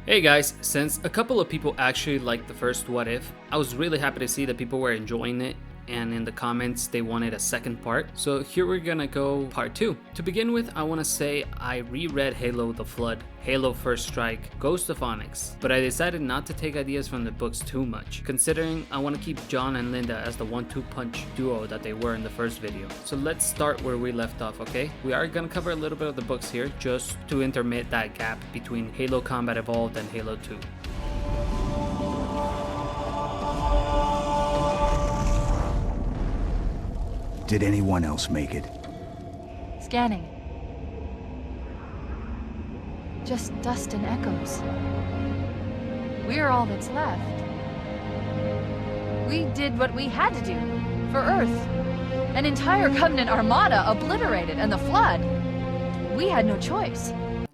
Hey guys, since a couple of people actually liked the first What If, I was really happy to see that people were enjoying it, and in the comments they wanted a second part. So here we're gonna go part 2. To begin with, I want to say I reread Halo The Flood, Halo First Strike, Ghost of Onyx, but I decided not to take ideas from the books too much, considering I want to keep John and Linda as the 1-2 punch duo that they were in the first video. So let's start where we left off, okay? We are gonna cover a little bit of the books here, just to intermit that gap between Halo Combat Evolved and Halo 2. Did anyone else make it? Scanning. Just dust and echoes. We're all that's left. We did what we had to do for Earth. An entire Covenant armada obliterated, and the Flood. We had no choice.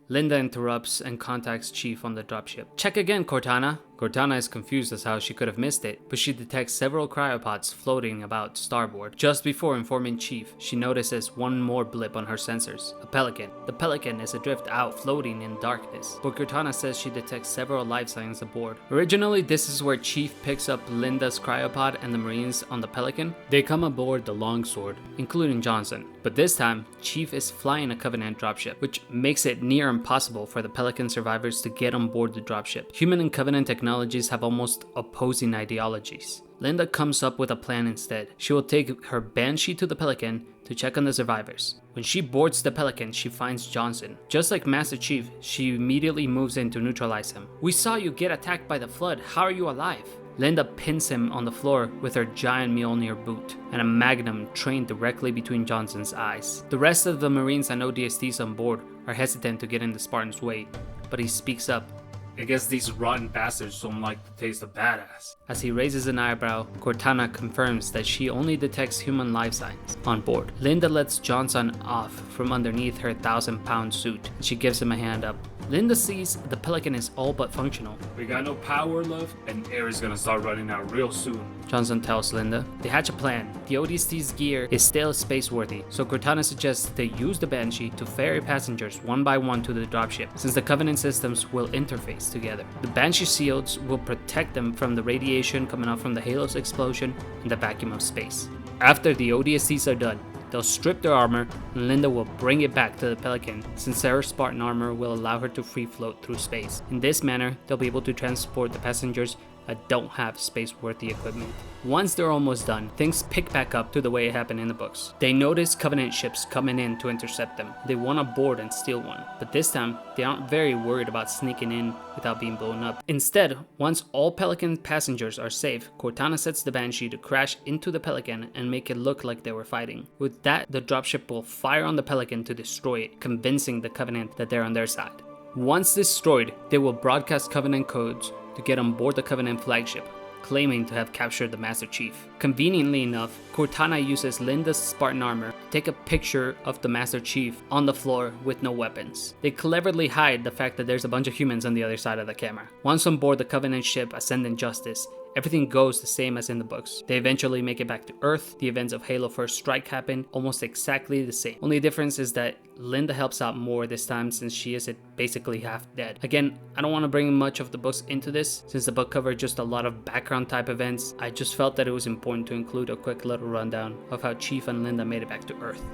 Linda interrupts and contacts Chief on the dropship. Check again, Cortana. Cortana is confused as how she could have missed it, but she detects several cryopods floating about starboard. Just before informing Chief, she notices one more blip on her sensors, a pelican. The pelican is adrift out, floating in darkness, but Cortana says she detects several life signs aboard. Originally, this is where Chief picks up Linda's cryopod and the Marines on the pelican. They come aboard the Longsword, including Johnson, but this time, Chief is flying a Covenant dropship, which makes it near impossible for the Pelican survivors to get on board the dropship. Human and Covenant technologies have almost opposing ideologies. Linda comes up with a plan instead. She will take her Banshee to the Pelican to check on the survivors. When she boards the Pelican, she finds Johnson. Just like Master Chief, she immediately moves in to neutralize him. "We saw you get attacked by the Flood. How are you alive?" Linda pins him on the floor with her giant Mjolnir boot and a magnum trained directly between Johnson's eyes. The rest of the Marines and ODSTs on board are hesitant to get in the Spartan's way, but he speaks up. "I guess these rotten bastards don't like the taste of badass." As he raises an eyebrow, Cortana confirms that she only detects human life signs on board. Linda lets Johnson off from underneath her 1,000-pound suit, and she gives him a hand up. Linda sees the Pelican is all but functional. "We got no power left, and air is gonna start running out real soon," Johnson tells Linda. They hatch a plan. The ODST's gear is still space-worthy, so Cortana suggests they use the Banshee to ferry passengers one by one to the dropship, since the Covenant systems will interface together. The Banshee shields will protect them from the radiation coming out from the Halo's explosion and the vacuum of space. After the ODSTs are done, they'll strip their armor, and Linda will bring it back to the Pelican, since her Spartan armor will allow her to free float through space. In this manner, they'll be able to transport the passengers that don't have space-worthy equipment. Once they're almost done, things pick back up to the way it happened in the books. They notice Covenant ships coming in to intercept them. They want to board and steal one, but this time, they aren't very worried about sneaking in without being blown up. Instead, once all Pelican passengers are safe, Cortana sets the Banshee to crash into the Pelican and make it look like they were fighting. With that, the dropship will fire on the Pelican to destroy it, convincing the Covenant that they're on their side. Once destroyed, they will broadcast Covenant codes to get on board the Covenant flagship, claiming to have captured the Master Chief. Conveniently enough, Cortana uses Linda's Spartan armor to take a picture of the Master Chief on the floor with no weapons. They cleverly hide the fact that there's a bunch of humans on the other side of the camera. Once on board the Covenant ship Ascendant Justice, everything goes the same as in the books. They eventually make it back to Earth. The events of Halo First Strike happen almost exactly the same. Only difference is that Linda helps out more this time, since she is basically half dead. Again, I don't want to bring much of the books into this, since the book covered just a lot of background type events. I just felt that it was important to include a quick little rundown of how Chief and Linda made it back to Earth.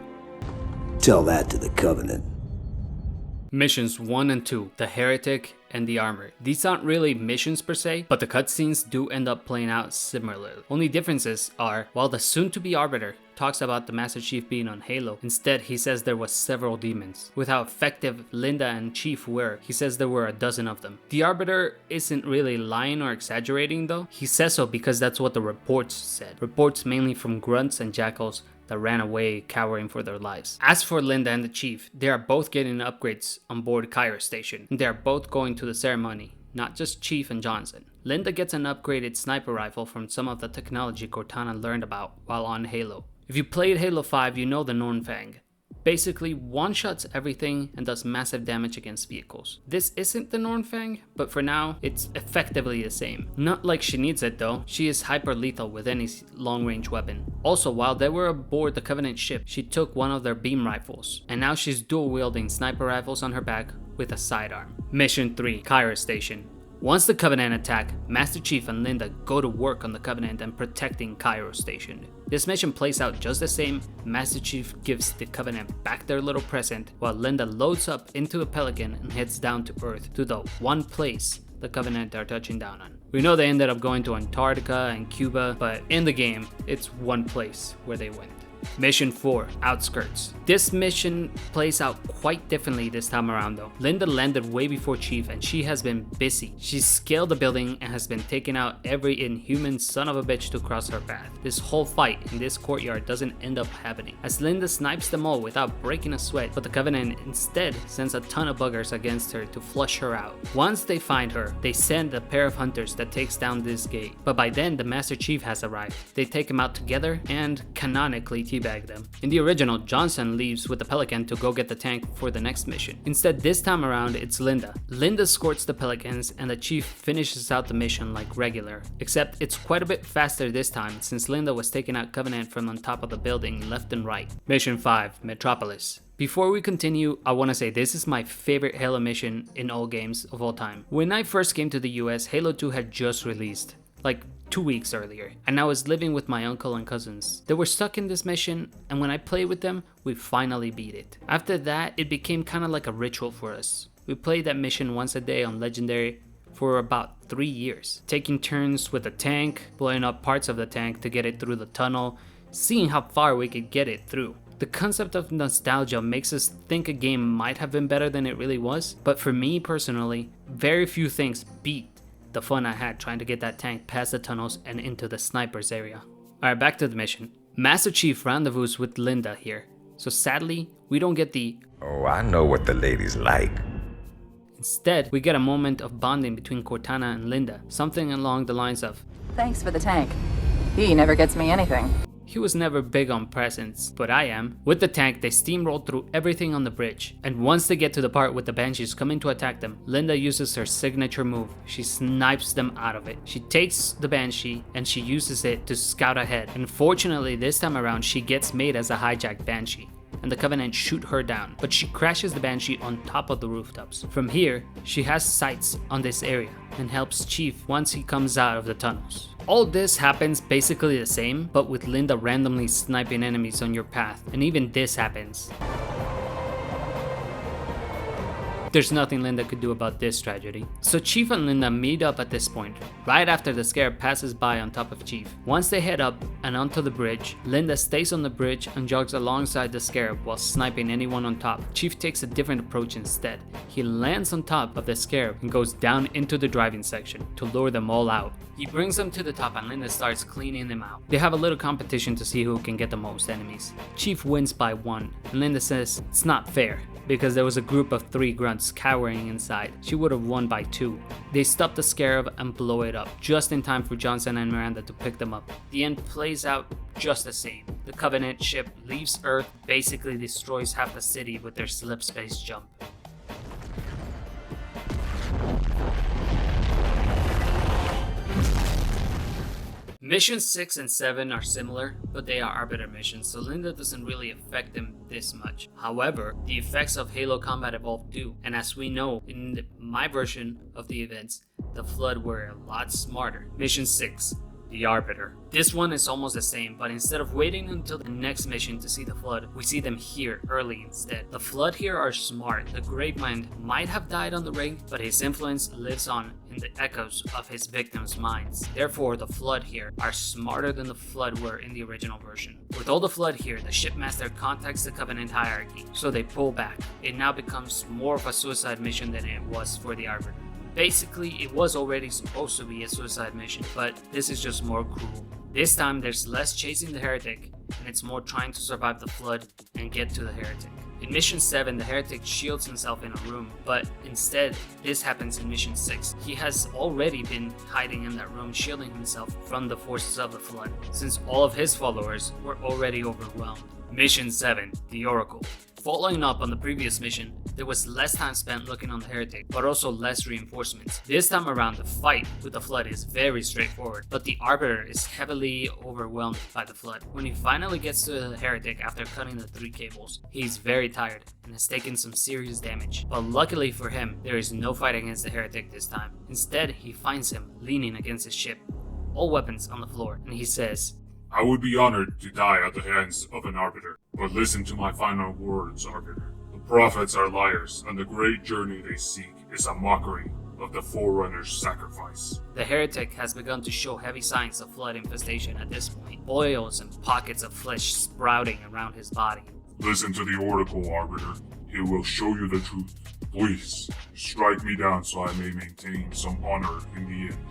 Tell that to the Covenant. Missions 1 and 2, the Heretic and the Armory. These aren't really missions per se, but the cutscenes do end up playing out similarly. Only differences are, while the soon-to-be Arbiter talks about the Master Chief being on Halo, instead he says there was several demons. With how effective Linda and Chief were, he says there were a dozen of them. The Arbiter isn't really lying or exaggerating though. He says so because that's what the reports said. Reports mainly from grunts and jackals that ran away cowering for their lives. As for Linda and the Chief, they are both getting upgrades on board Cairo station, and they are both going to the ceremony, not just Chief and Johnson. Linda gets an upgraded sniper rifle from some of the technology Cortana learned about while on Halo. If you played Halo 5, you know the Nornfang. Basically one-shots everything and does massive damage against vehicles. This isn't the Nornfang, but for now, it's effectively the same. Not like she needs it though, she is hyper-lethal with any long-range weapon. Also, while they were aboard the Covenant ship, she took one of their beam rifles, and now she's dual-wielding sniper rifles on her back with a sidearm. Mission 3, Cairo Station. Once the Covenant attack, Master Chief and Linda go to work on the Covenant and protecting Cairo Station. This mission plays out just the same. Master Chief gives the Covenant back their little present, while Linda loads up into a Pelican and heads down to Earth to the one place the Covenant are touching down on. We know they ended up going to Antarctica and Cuba, but in the game, it's one place where they went. Mission 4, Outskirts. This mission plays out quite differently this time around though. Linda landed way before Chief and she has been busy. She's scaled the building and has been taking out every inhuman son of a bitch to cross her path. This whole fight in this courtyard doesn't end up happening, as Linda snipes them all without breaking a sweat, but the Covenant instead sends a ton of buggers against her to flush her out. Once they find her, they send a pair of hunters that takes down this gate, but by then the Master Chief has arrived. They take him out together and canonically teabag them. In the original, Johnson leaves with the Pelican to go get the tank for the next mission. Instead, this time around, it's Linda. Linda escorts the Pelicans and the Chief finishes out the mission like regular, except it's quite a bit faster this time since Linda was taking out Covenant from on top of the building left and right. Mission 5, Metropolis. Before we continue, I want to say this is my favorite Halo mission in all games of all time. When I first came to the US, Halo 2 had just released, like 2 weeks earlier, and I was living with my uncle and cousins. They were stuck in this mission, and when I played with them, we finally beat it. After that, it became kind of like a ritual for us. We played that mission once a day on Legendary for about 3 years, taking turns with the tank, blowing up parts of the tank to get it through the tunnel, seeing how far we could get it through. The concept of nostalgia makes us think a game might have been better than it really was, but for me personally, very few things beat the fun I had trying to get that tank past the tunnels and into the snipers area. Alright, back to the mission. Master Chief rendezvous with Linda here, so sadly, we don't get the "Oh, I know what the ladies like." Instead, we get a moment of bonding between Cortana and Linda, something along the lines of, Thanks for the tank. He never gets me anything. he was never big on presents, but I am. With the tank, they steamroll through everything on the bridge, and once they get to the part with the Banshees coming to attack them, Linda uses her signature move. She snipes them out of it. She takes the Banshee and she uses it to scout ahead. Unfortunately, this time around, she gets made as a hijacked Banshee, and the Covenant shoot her down, but she crashes the Banshee on top of the rooftops. From here, she has sights on this area and helps Chief once he comes out of the tunnels. All this happens basically the same, but with Linda randomly sniping enemies on your path, and even this happens. There's nothing Linda could do about this tragedy. So Chief and Linda meet up at this point, right after the Scarab passes by on top of Chief. Once they head up and onto the bridge, Linda stays on the bridge and jogs alongside the Scarab while sniping anyone on top. Chief takes a different approach instead. He lands on top of the Scarab and goes down into the driving section to lure them all out. He brings them to the top and Linda starts cleaning them out. They have a little competition to see who can get the most enemies. Chief wins by 1, and Linda says it's not fair, because there was a group of 3 grunts cowering inside. She would have won by 2. They stop the Scarab and blow it up, just in time for Johnson and Miranda to pick them up. The end plays out just the same. The Covenant ship leaves Earth, basically destroys half the city with their slip space jump. Missions 6 and 7 are similar, but they are Arbiter missions, so Linda doesn't really affect them this much. However, the effects of Halo Combat Evolved do, and as we know in my version of the events, the Flood were a lot smarter. Mission 6, the Arbiter. This one is almost the same, but instead of waiting until the next mission to see the Flood, we see them here early instead. The Flood here are smart. The Gravemind might have died on the rig, but his influence lives on in the echoes of his victims' minds. Therefore, the Flood here are smarter than the Flood were in the original version. With all the Flood here, the shipmaster contacts the Covenant hierarchy, so they pull back. It now becomes more of a suicide mission than it was for the Arbiter. Basically, it was already supposed to be a suicide mission, but this is just more cruel. This time, there's less chasing the Heretic, and it's more trying to survive the Flood and get to the Heretic. In Mission 7, the Heretic shields himself in a room, but instead, this happens in Mission 6. He has already been hiding in that room, shielding himself from the forces of the Flood, since all of his followers were already overwhelmed. Mission 7, the Oracle. Following up on the previous mission, there was less time spent looking on the Heretic, but also less reinforcements. This time around, the fight with the Flood is very straightforward, but the Arbiter is heavily overwhelmed by the Flood. When he finally gets to the Heretic after cutting the 3 cables, he's very tired and has taken some serious damage. But luckily for him, there is no fight against the Heretic this time. Instead, he finds him leaning against his ship, all weapons on the floor, and he says, I would be honored to die at the hands of an Arbiter, but listen to my final words, Arbiter. The prophets are liars, and the great journey they seek is a mockery of the Forerunner's sacrifice. The Heretic has begun to show heavy signs of Flood infestation at this point, boils and pockets of flesh sprouting around his body. Listen to the Oracle, Arbiter. It will show you the truth. Please, strike me down so I may maintain some honor in the end.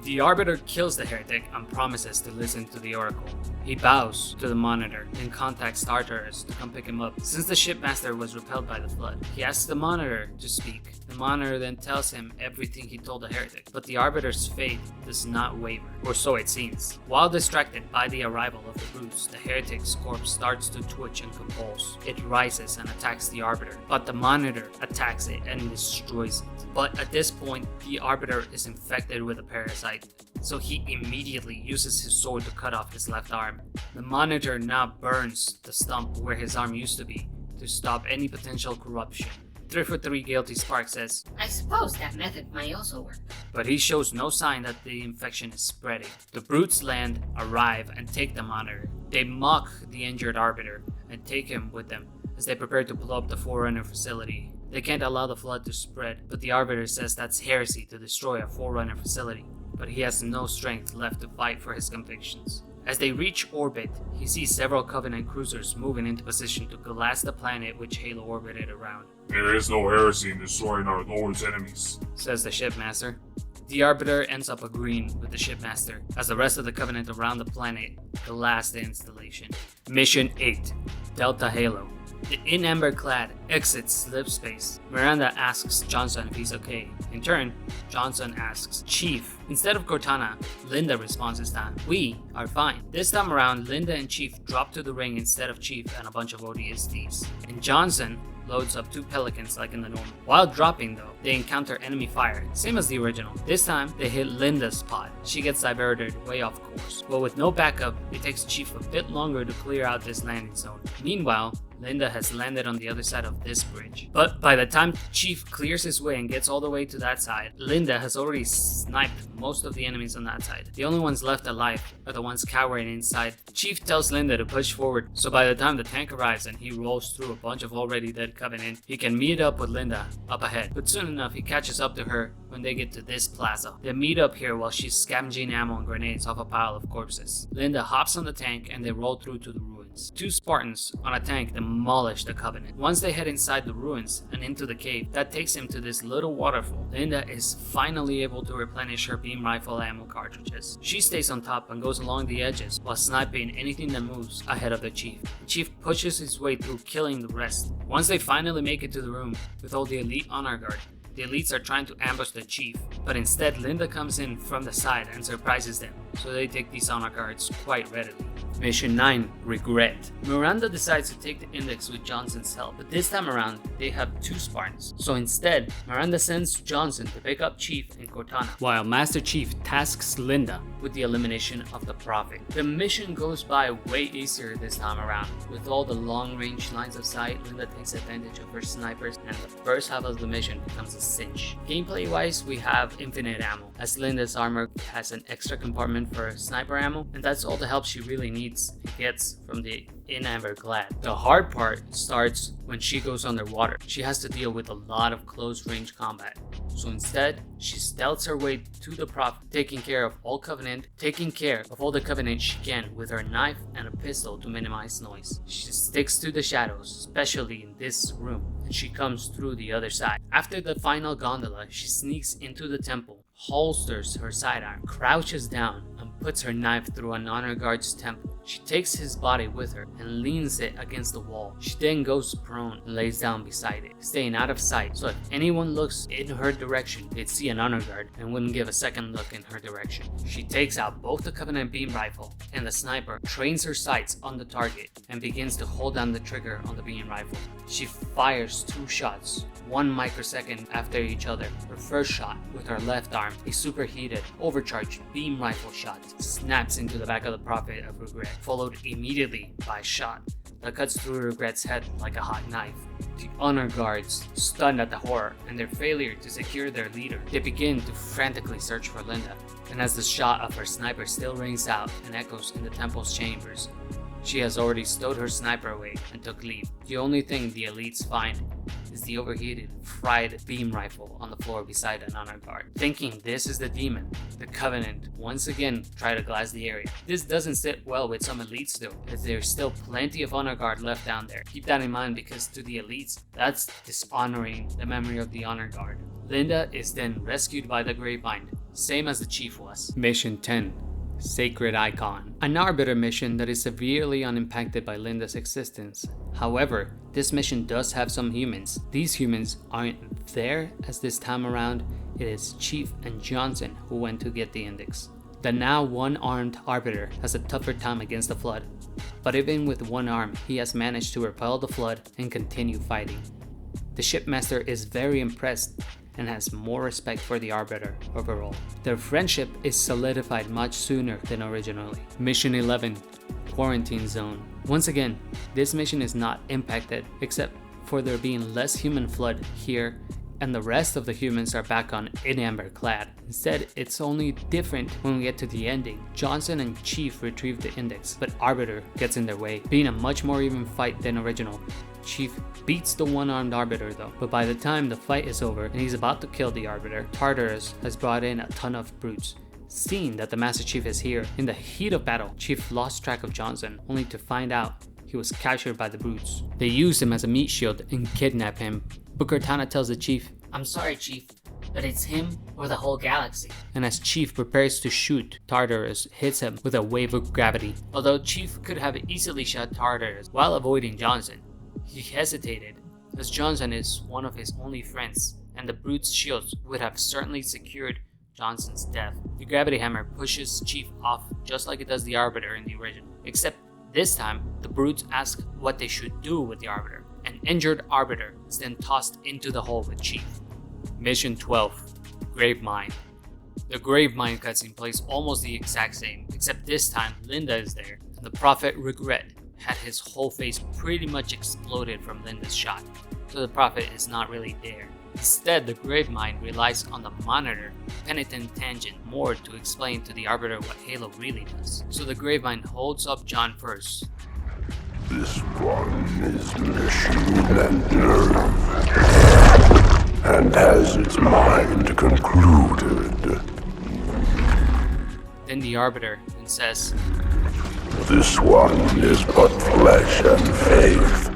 The Arbiter kills the Heretic and promises to listen to the Oracle. He bows to the Monitor and contacts Star Tours to come pick him up. Since the shipmaster was repelled by the Flood, he asks the Monitor to speak. The Monitor then tells him everything he told the Heretic, but the Arbiter's faith does not waver, or so it seems. While distracted by the arrival of the brutes, the Heretic's corpse starts to twitch and convulse. It rises and attacks the Arbiter, but the Monitor attacks it and destroys it. But at this point, the Arbiter is infected with a parasite, so he immediately uses his sword to cut off his left arm. The Monitor now burns the stump where his arm used to be to stop any potential corruption. 3 for 3 Guilty Spark says, I suppose that method might also work. but he shows no sign that the infection is spreading. The brutes land, arrive, and take the Monitor. They mock the injured Arbiter and take him with them as they prepare to blow up the Forerunner facility. They can't allow the Flood to spread, but the Arbiter says that's heresy to destroy a Forerunner facility, but he has no strength left to fight for his convictions. As they reach orbit, he sees several Covenant cruisers moving into position to glass the planet which Halo orbited around. There is no heresy in destroying our Lord's enemies, says the shipmaster. The Arbiter ends up agreeing with the shipmaster as the rest of the Covenant around the planet glass the installation. Mission 8, Delta Halo. The in amber clad exits slip space. Miranda asks Johnson if he's okay. In turn, Johnson asks Chief. Instead of Cortana, Linda responds this time. We are fine. This time around, Linda and Chief drop to the ring instead of Chief and a bunch of ODSTs. And Johnson loads up 2 Pelicans like in the normal. While dropping though, they encounter enemy fire, same as the original. This time, they hit Linda's pod. She gets diverted way off course. But with no backup, it takes Chief a bit longer to clear out this landing zone. Meanwhile, Linda has landed on the other side of this bridge. But by the time Chief clears his way and gets all the way to that side, Linda has already sniped most of the enemies on that side. The only ones left alive are the ones cowering inside. Chief tells Linda to push forward, so by the time the tank arrives and he rolls through a bunch of already dead Covenant, he can meet up with Linda up ahead. But soon enough, he catches up to her when they get to this plaza. They meet up here while she's scavenging ammo and grenades off a pile of corpses. Linda hops on the tank and they roll through to the ruins. 2 Spartans on a tank demolish the Covenant. Once they head inside the ruins and into the cave, that takes him to this little waterfall. Linda is finally able to replenish her beam rifle ammo cartridges. She stays on top and goes along the edges while sniping anything that moves ahead of the Chief. The Chief pushes his way through, killing the rest. Once they finally make it to the room with all the elite on our guard, the elites are trying to ambush the Chief, but instead Linda comes in from the side and surprises them, so they take these honor guards quite readily. Mission 9, Regret. Miranda decides to take the Index with Johnson's help, but this time around, they have 2 Spartans. So instead, Miranda sends Johnson to pick up Chief and Cortana, while Master Chief tasks Linda with the elimination of the Prophet. The mission goes by way easier this time around. With all the long-range lines of sight, Linda takes advantage of her snipers, and the first half of the mission becomes a cinch. Gameplay-wise, we have infinite ammo, as Linda's armor has an extra compartment for sniper ammo, and that's all the help she really needs and gets from the in amber clad. The hard part starts when she goes underwater. She has to deal with a lot of close range combat. So instead, she stealths her way to the Prophet, taking care of all the Covenant she can with her knife and a pistol to minimize noise. She sticks to the shadows, especially in this room, and she comes through the other side. After the final gondola, she sneaks into the temple, holsters her sidearm, crouches down, and puts her knife through an honor guard's temple. She takes his body with her and leans it against the wall. She then goes prone and lays down beside it, staying out of sight, so if anyone looks in her direction, they'd see an honor guard and wouldn't give a second look in her direction. She takes out both the Covenant beam rifle and the sniper, trains her sights on the target, and begins to hold down the trigger on the beam rifle. She fires 2 shots, 1 microsecond after each other. Her first shot, with her left arm, a superheated, overcharged beam rifle shot, snaps into the back of the Prophet of Regret, followed immediately by a shot that cuts through Regret's head like a hot knife. The honor guards, stunned at the horror and their failure to secure their leader, they begin to frantically search for Linda. And as the shot of her sniper still rings out and echoes in the temple's chambers, she has already stowed her sniper away and took leave. The only thing the elites find is the overheated, fried beam rifle on the floor beside an honor guard. Thinking this is the demon, the Covenant once again try to glass the area. This doesn't sit well with some elites though, as there's still plenty of honor guard left down there. Keep that in mind, because to the elites, that's dishonoring the memory of the honor guard. Linda is then rescued by the Gravemind, same as the chief was. Mission 10. Sacred Icon. An Arbiter mission that is severely unimpacted by Linda's existence. However, this mission does have some humans. These humans aren't there, as this time around it is Chief and Johnson who went to get the index. The now one-armed Arbiter has a tougher time against the Flood, but even with one arm he has managed to repel the Flood and continue fighting. The shipmaster is very impressed and has more respect for the Arbiter overall. Their friendship is solidified much sooner than originally. Mission 11, Quarantine Zone. Once again, this mission is not impacted except for there being less human flood here, and the rest of the humans are back on in amber clad. Instead, it's only different when we get to the ending. Johnson and Chief retrieve the index, but Arbiter gets in their way. Being a much more even fight than original, Chief beats the one-armed Arbiter though, but by the time the fight is over and he's about to kill the Arbiter, Tartarus has brought in a ton of brutes. Seeing that the Master Chief is here, in the heat of battle, Chief lost track of Johnson, only to find out he was captured by the brutes. They use him as a meat shield and kidnap him, but Cortana tells the Chief, I'm sorry, Chief, but it's him or the whole galaxy. And as Chief prepares to shoot, Tartarus hits him with a wave of gravity. Although Chief could have easily shot Tartarus while avoiding Johnson, he hesitated, as Johnson is one of his only friends, and the brute's shields would have certainly secured Johnson's death. The gravity hammer pushes Chief off just like it does the Arbiter in the original, except this time the brutes ask what they should do with the Arbiter. An injured Arbiter is then tossed into the hole with Chief. Mission 12, Gravemind. The Gravemind cutscene plays almost the exact same, except this time Linda is there, and the Prophet Regret had his whole face pretty much exploded from Linda's shot, so the Prophet is not really there. Instead, the Gravemind relies on the monitor, Penitent Tangent, more to explain to the Arbiter what Halo really does. So the Gravemind holds up John first. This one is machine and nerve, and has its mind concluded. Then the Arbiter then says, This one is but flesh and faith,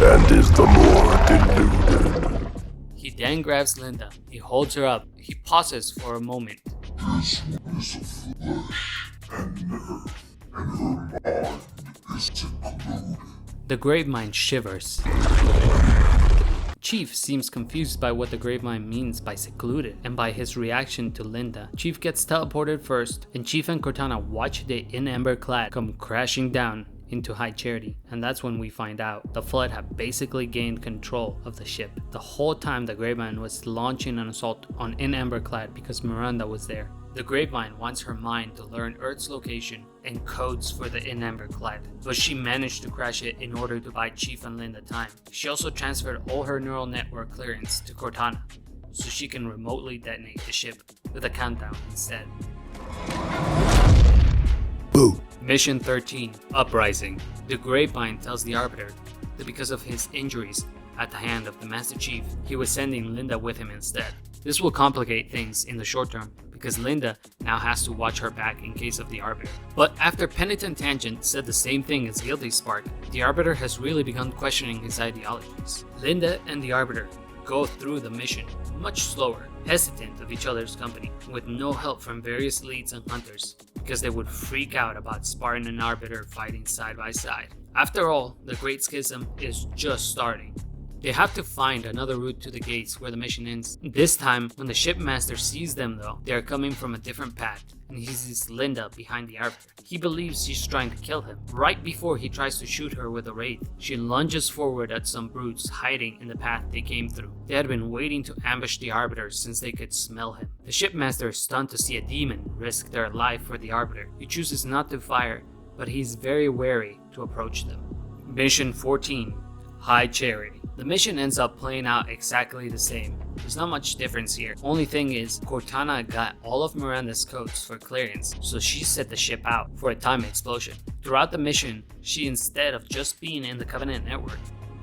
and is the more deluded. He then grabs Linda. He holds her up. He pauses for a moment. This one is of flesh and nerve, and her mind is included. The Gravemind shivers. Chief seems confused by what the Gravemind means by secluded and by his reaction to Linda. Chief gets teleported first, and Chief and Cortana watch the in amber clad come crashing down into High Charity, and that's when we find out the Flood have basically gained control of the ship. The whole time the Gravemind was launching an assault on in amber clad because Miranda was there. The Gravemind wants her mind to learn Earth's location and codes for the in amber clad, but she managed to crash it in order to buy Chief and Linda time. She also transferred all her neural network clearance to Cortana, so she can remotely detonate the ship with a countdown instead. Boo! Mission 13, Uprising. The Gravemind tells the Arbiter that because of his injuries at the hand of the Master Chief, he was sending Linda with him instead. This will complicate things in the short term, because Linda now has to watch her back in case of the Arbiter. But after Penitent Tangent said the same thing as Guilty Spark, the Arbiter has really begun questioning his ideologies. Linda and the Arbiter go through the mission much slower, hesitant of each other's company, with no help from various leads and hunters, because they would freak out about Spartan and Arbiter fighting side by side. After all, the Great Schism is just starting. They have to find another route to the gates where the mission ends. This time, when the shipmaster sees them though, they are coming from a different path, and he sees Linda behind the Arbiter. He believes she's trying to kill him. Right before he tries to shoot her with a wraith, she lunges forward at some brutes hiding in the path they came through. They had been waiting to ambush the Arbiter since they could smell him. The shipmaster is stunned to see a demon risk their life for the Arbiter. He chooses not to fire, but he's very wary to approach them. Mission 14, High Charity. The mission ends up playing out exactly the same. There's not much difference here. Only thing is, Cortana got all of Miranda's codes for clearance, so she set the ship out for a time explosion. Throughout the mission, she, instead of just being in the Covenant network,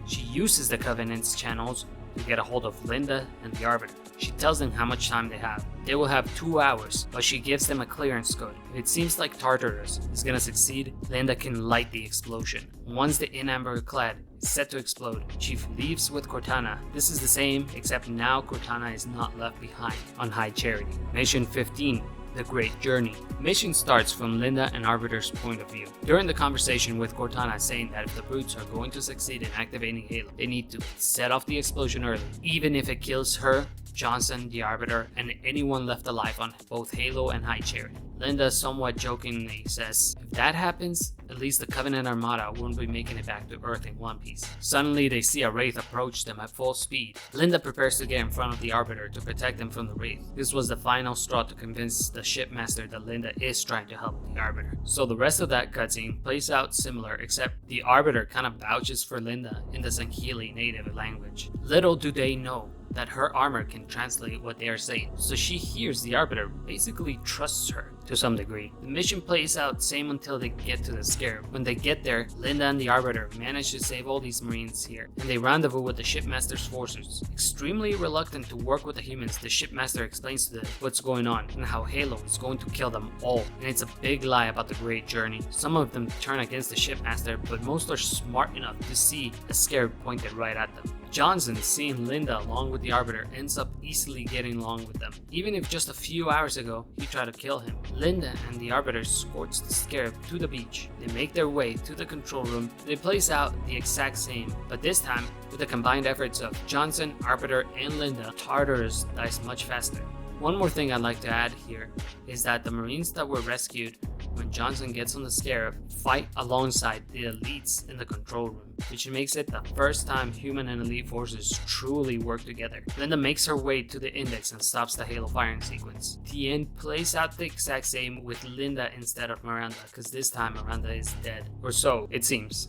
she uses the Covenant's channels to get a hold of Linda and the Arbiter. She tells them how much time they have. They will have 2 hours, but she gives them a clearance code. If it seems like Tartarus is gonna succeed, Linda can light the explosion. Once the in-amber clad is set to explode, Chief leaves with Cortana. This is the same, except now Cortana is not left behind on High Charity. Mission 15. The Great Journey. Mission starts from Linda and Arbiter's point of view. During the conversation with Cortana saying that if the brutes are going to succeed in activating Halo, they need to set off the explosion early, even if it kills her, Johnson, the Arbiter, and anyone left alive on both Halo and High Charity. Linda somewhat jokingly says, if that happens, at least the Covenant Armada won't be making it back to Earth in one piece. Suddenly they see a Wraith approach them at full speed. Linda prepares to get in front of the Arbiter to protect them from the Wraith. This was the final straw to convince the shipmaster that Linda is trying to help the Arbiter. So the rest of that cutscene plays out similar, except the Arbiter kind of vouches for Linda in the Sankhili native language. Little do they know that her armor can translate what they are saying, so she hears the Arbiter basically trusts her to some degree. The mission plays out same until they get to the Scarab. When they get there, Linda and the Arbiter manage to save all these Marines here, and they rendezvous with the shipmaster's forces. Extremely reluctant to work with the humans, the shipmaster explains to them what's going on and how Halo is going to kill them all, and it's a big lie about the Great Journey. Some of them turn against the shipmaster, but most are smart enough to see a Scarab pointed right at them. Johnson, seeing Linda along with the Arbiter, ends up easily getting along with them, even if just a few hours ago he tried to kill him. Linda and the Arbiter escorts the Scarab to the beach. They make their way to the control room. They place out the exact same, but this time with the combined efforts of Johnson, Arbiter, and Linda, Tartarus dies much faster. One more thing I'd like to add here is that the Marines that were rescued when Johnson gets on the Scarab fight alongside the elites in the control room, which makes it the first time human and elite forces truly work together. Linda makes her way to the Index and stops the Halo firing sequence. The end plays out the exact same with Linda instead of Miranda, because this time Miranda is dead, or so it seems.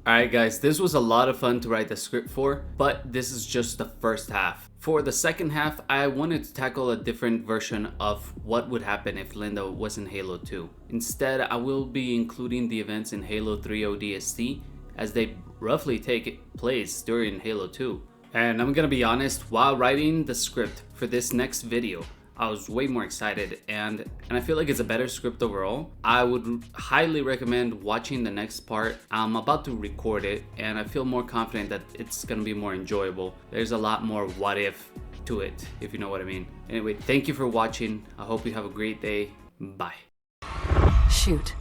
Alright guys, this was a lot of fun to write the script for, but this is just the first half. For the second half, I wanted to tackle a different version of what would happen if Linda was in Halo 2. Instead, I will be including the events in Halo 3 ODST as they roughly take place during Halo 2. And I'm gonna be honest, while writing the script for this next video, I was way more excited and I feel like it's a better script overall. I would highly recommend watching the next part. I'm about to record it and I feel more confident that it's gonna be more enjoyable. There's a lot more what if to it, if you know what I mean. Anyway, thank you for watching. I hope you have a great day. Bye. Shoot.